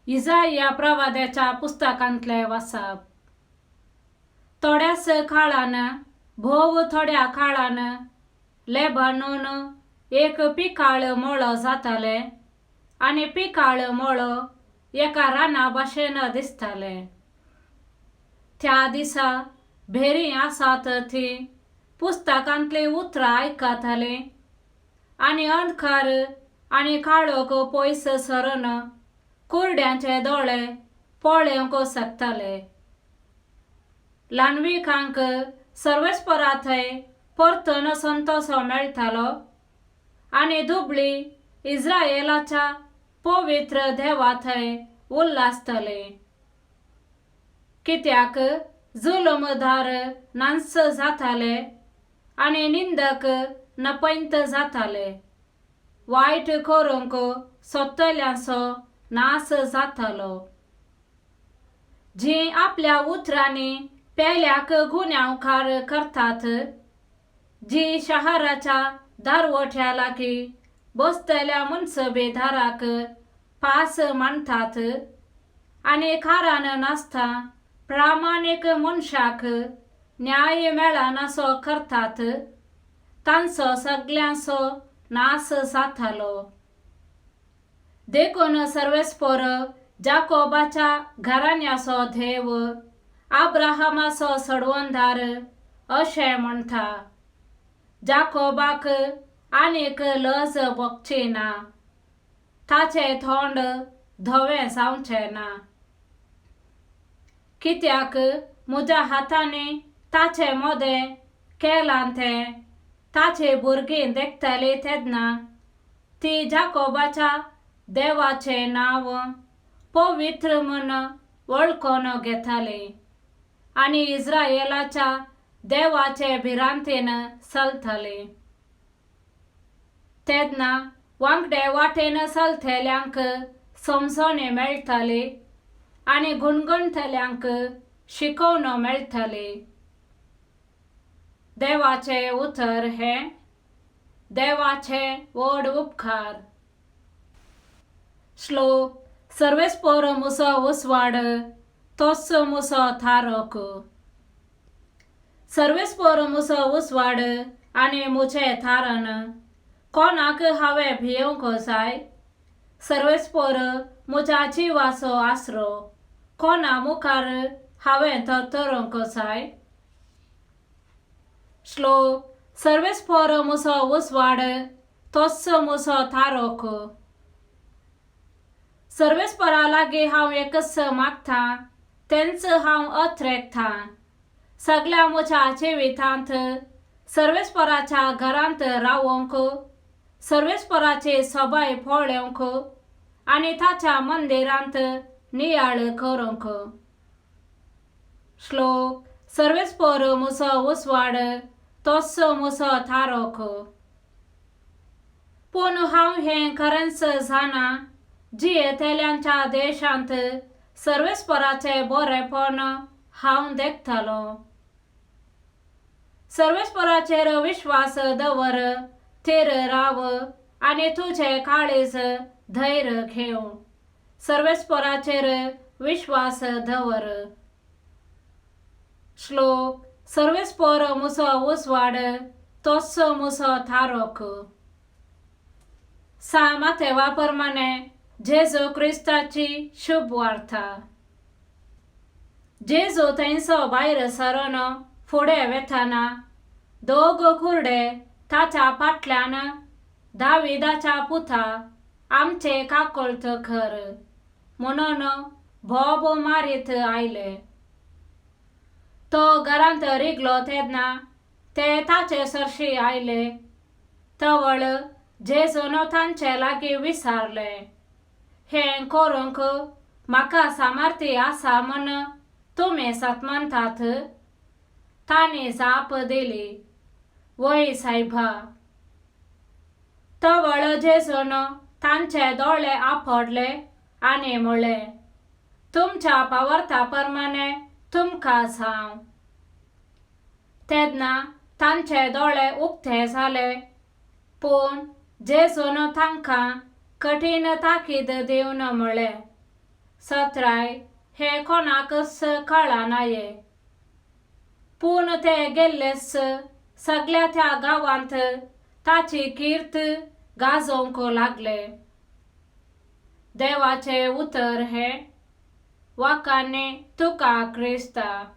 इजाया प्रवाद्याच्या पुस्तकांतले वाचप. थोड्याच काळान भोव थोड्या काळान लेबानोन एक पिकाळ मळो जाताले आणि पिकाळ मळो एका राना भाशेन दिसताले. त्या दिसा भेरी आसात ती पुस्तकांतली उतरां आयकताले आणि अंधकार आणि काळोख पयस सरून कुरड्यांचे दोळे पळोवंक शकताले. ल्हानविकांक सर्वेस्परा थंय परतून संतोष मेळटालो आणि दुबळी इस्रायेलाच्या पवित्र देवा थंय उल्हासतले. कित्याक जुलमदार नास जाताले आणि निंदक नपैत जाताले. वायट करूंक सोदतल्यांचो नास जातालो. जी आपल्या उतरांनी पेल्याक गुन्यांवकार करतात, जी शहराच्या दारवट्या लागीं बसतल्या मुनसबेदाराक पास मांडतात आणि कारान नासता प्रामाणीक मनशाक न्याय मेळनासो करतात, तांचो सगळ्यांचो नास जातालो. देखून सर्वेस्पर जाकोबाच्या घराण्याचो देव अब्राहमाचो सडवंदार अशें म्हणटा, जाकोबाक आनीक लज भोगची ना, ताचे तोंड धवें जावचें ना. कित्याक म्हज्या हातांनी ताचे मोदें केलां तें ताचे भुरगीं देखतली तेन्ना ती जाकोबाच्या देवाचे नांव पवित्र म्हूण वळखून घेताली आणि इस्रायेलाच्या देवाचे भिरांतीन चलतली. तेन्ना वांगडे वाटेन चलतल्यांक समजणी मेळटली आणि गुणगणतल्यांक शिकवण मेळटली. देवाचे उतर हे देवाचे व्हड उपकार. श्लोक. सर्वेस्पर मुसो उसवाड तोच मुसो थारोक. सर्वेस्पर मुसो उसवाड आणि मुचे थारण कोणाक हांवें भियोंक जाय? सर्वेस्पर म्हज्या जिवाचो आसरो कोणा मुखार हांवें तरतरूंक जाय? श्लोक. सर्वेस्पर मुसो उसवाड तोच मुसो थारोक. सर्वेस्परा लागीं हांव एकच मागतां, तेंच हांव अथरेकतां. सगळ्या म्हज्या जिवितांत सर्वेस्पराच्या घरांत रावूंक, सर्वेस्पराची सभाय पळोवंक आणि ताच्या मंदिरांत नियाळ करूंक. श्लोक. सर्वेस्पर मुसो उसवाड तोच मुसो थारोक. पूण हांव हें खरेंच जाणा, जियेतल्यांच्या देशांत सर्वेस्पराचे बरेपण हांव देखतलो. सर्वेस्पराचेर विश्वास दवर, थीर राव आणि तुझे काळीज धैर्य घेव. सर्वेस्पराचेर विश्वास दवर. श्लोक. सर्वेस्पर मुसो उसवाड तोच मुसो थारोक. माथेवाप्रमाणे जेजू क्रिस्ताची शुभ वार्ता. जेजू थंयसो भायर सरून फुडें वेताना दोग कुरडे ताच्या फाटल्यान दाविदाच्या पुता आमचे काकोळत कर म्हणून भोब मारीत आयले. तो घरांत रिगलो तेन्ना ते ताचे सरशी आयले. तवळ जेजून तांचे लागीं विचारले, हें करूंक म्हाका सामर्थ्य आसा म्हूण तुमी म्हणटात? तांणी जाप दिली, वय सायबा. तवळ जेजून तांचे दोळे आपडले आणि म्हणलें, तुमच्या पावर्ता प्रमाणे तुमकां जावं. तेन्ना तांचे दोळे उक्ते जाले. पूण जेजून तांकां कठीण ताकीद दिवन म्हणलें, सत्राय हे कोणाकच कळा नाये. पूण ते गेल्लेस सगळ्या त्या गावांत ताची कीर्त गाजोंक लागले. देवाचे उतर हे वाकाने तुका क्रिस्ता.